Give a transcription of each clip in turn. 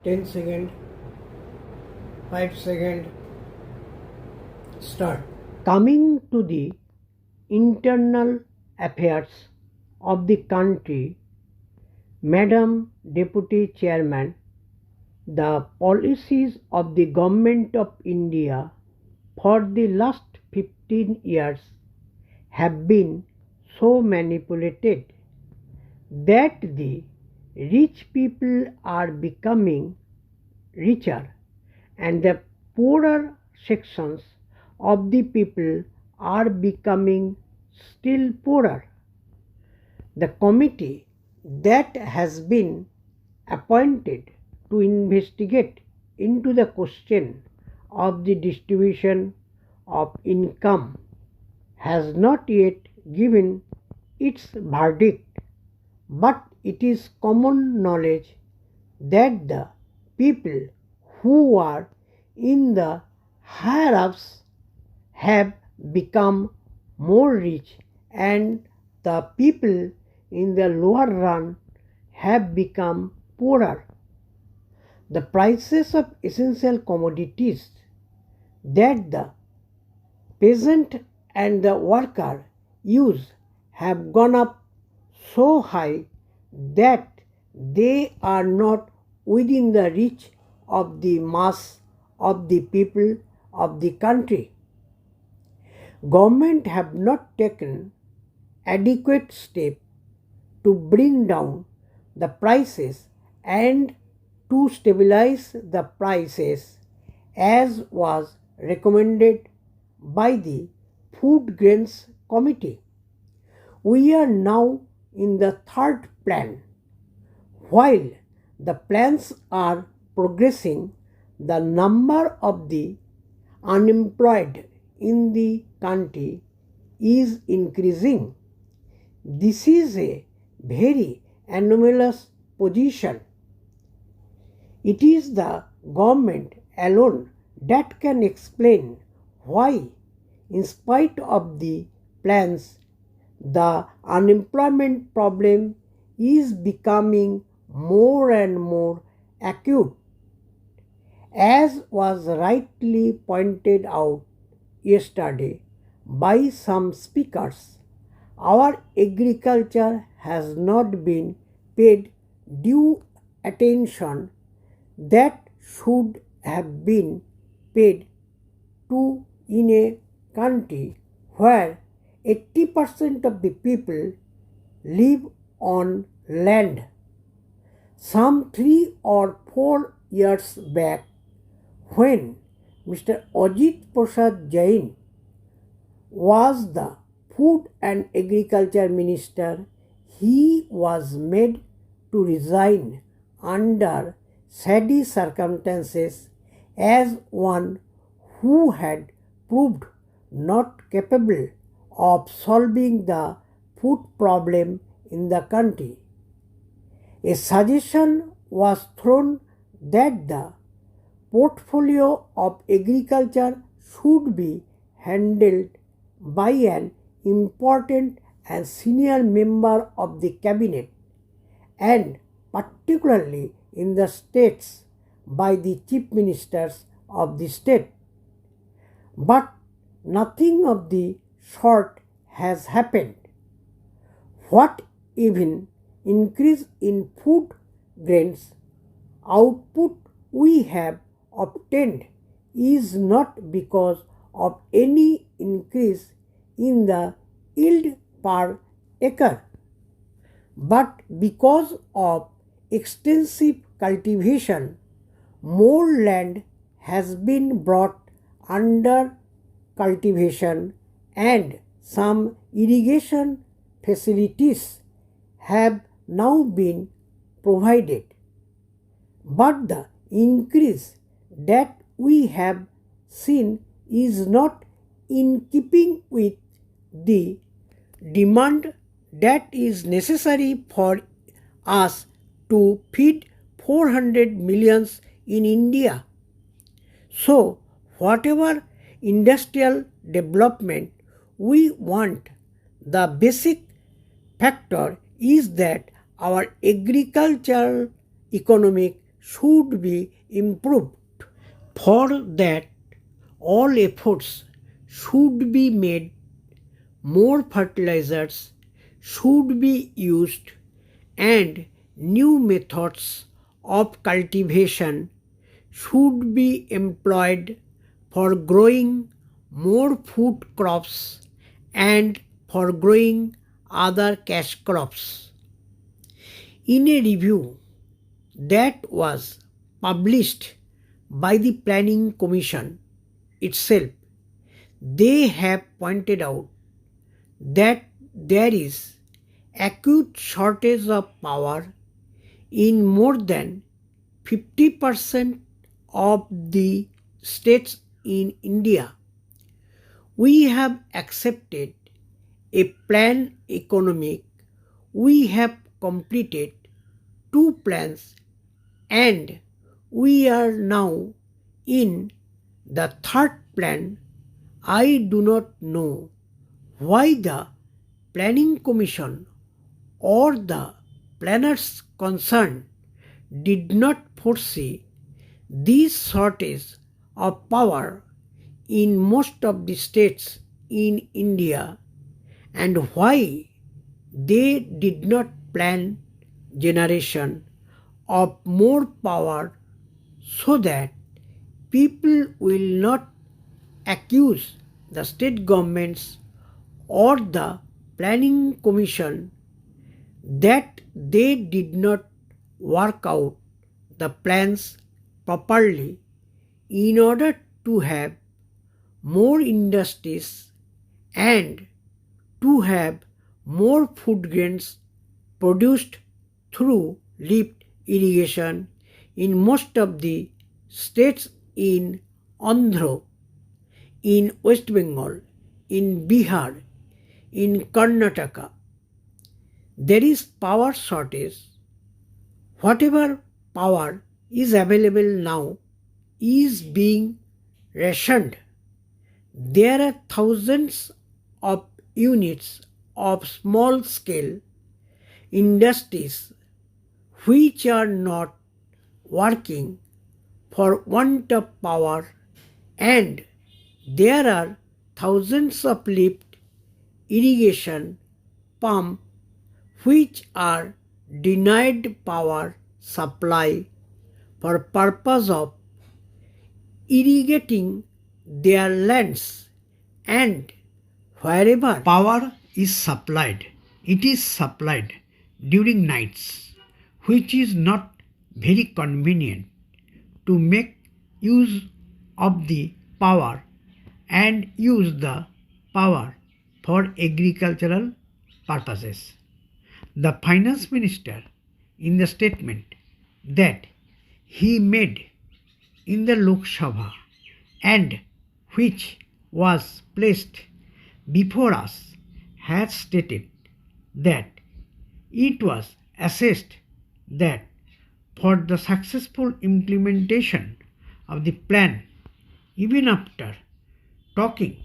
10 second, 5 second, start. Coming to the internal affairs of the country, Madam Deputy Chairman, the policies of the Government of India for the last 15 years have been so manipulated that the rich people are becoming richer and the poorer sections of the people are becoming still poorer. The committee that has been appointed to investigate into the question of the distribution of income has not yet given its verdict, but it is common knowledge that the people who are in the higher ups have become more rich and the people in the lower run have become poorer. The prices of essential commodities that the peasant and the worker use have gone up so high that they are not within the reach of the mass of the people of the country. Government have not taken adequate step to bring down the prices and to stabilize the prices as was recommended by the Food Grains Committee. We are now in the third plan. While the plans are progressing, the number of the unemployed in the country is increasing. This is a very anomalous position. It is the government alone that can explain why, in spite of the plans, the unemployment problem is becoming more and more acute. As was rightly pointed out yesterday by some speakers, our agriculture has not been paid due attention that should have been paid to in a country where 80% of the people live on land. Some 3 or 4 years back, when Mr. Ajit Prasad Jain was the Food and Agriculture Minister, he was made to resign under shady circumstances as one who had proved not capable of solving the food problem in the country. A suggestion was thrown that the portfolio of agriculture should be handled by an important and senior member of the cabinet, and particularly in the states by the chief ministers of the state. But nothing of the sort has happened. What even increase in food grains output we have obtained is not because of any increase in the yield per acre, but because of extensive cultivation. More land has been brought under cultivation and some irrigation facilities have now been provided. But the increase that we have seen is not in keeping with the demand that is necessary for us to feed 400 millions in India. So, whatever industrial development we want, the basic factor is that our agricultural economic should be improved. For that, all efforts should be made, more fertilizers should be used, and new methods of cultivation should be employed for growing more food crops and for growing other cash crops. In a review that was published by the Planning Commission itself, they have pointed out that there is acute shortage of power in more than 50% of the states in India. We have accepted a plan economic. We have completed 2 plans and we are now in the 3rd plan. I do not know why the Planning Commission or the planners concerned did not foresee this shortage of power in most of the states in India, and why they did not plan generation of more power so that people will not accuse the state governments or the Planning Commission that they did not work out the plans properly in order to have more industries and to have more food grains produced through lift irrigation in most of the states in Andhra, in West Bengal, in Bihar, in Karnataka. There is power shortage. Whatever power is available now is being rationed. There are thousands of units of small scale industries which are not working for want of power, and there are thousands of lift irrigation pumps which are denied power supply for purpose of irrigating their lands, and wherever power is supplied, it is supplied during nights, which is not very convenient to make use of the power and use the power for agricultural purposes. The Finance Minister, in the statement that he made in the Lok Sabha and which was placed before us, has stated that it was assessed that for the successful implementation of the plan, even after taking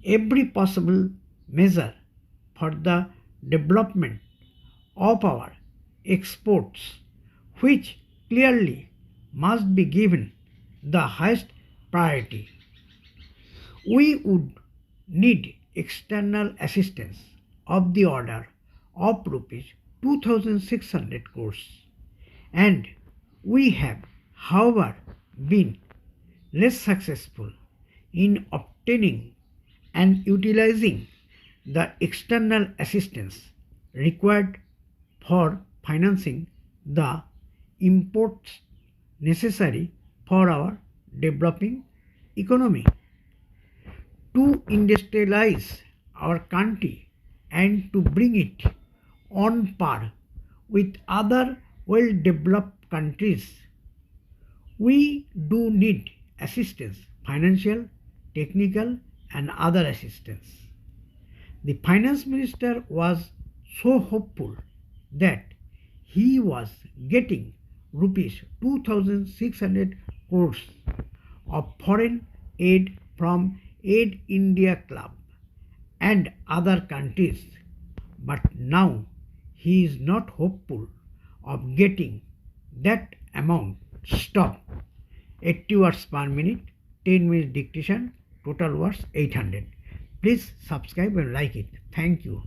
every possible measure for the development of our exports, which clearly must be given the highest priority, we would need external assistance of the order of rupees 2,600 crores, and we have, however, been less successful in obtaining and utilizing the external assistance required for financing the imports necessary for our developing economy. To industrialize our country and to bring it on par with other well-developed countries, we do need assistance, financial, technical and other assistance. The Finance Minister was so hopeful that he was getting rupees 2,600 crores of foreign aid from Aid India Club and other countries, but now he is not hopeful of getting that amount stop. 80 words per minute, 10 minutes dictation, total words 800. Please subscribe and like it. Thank you.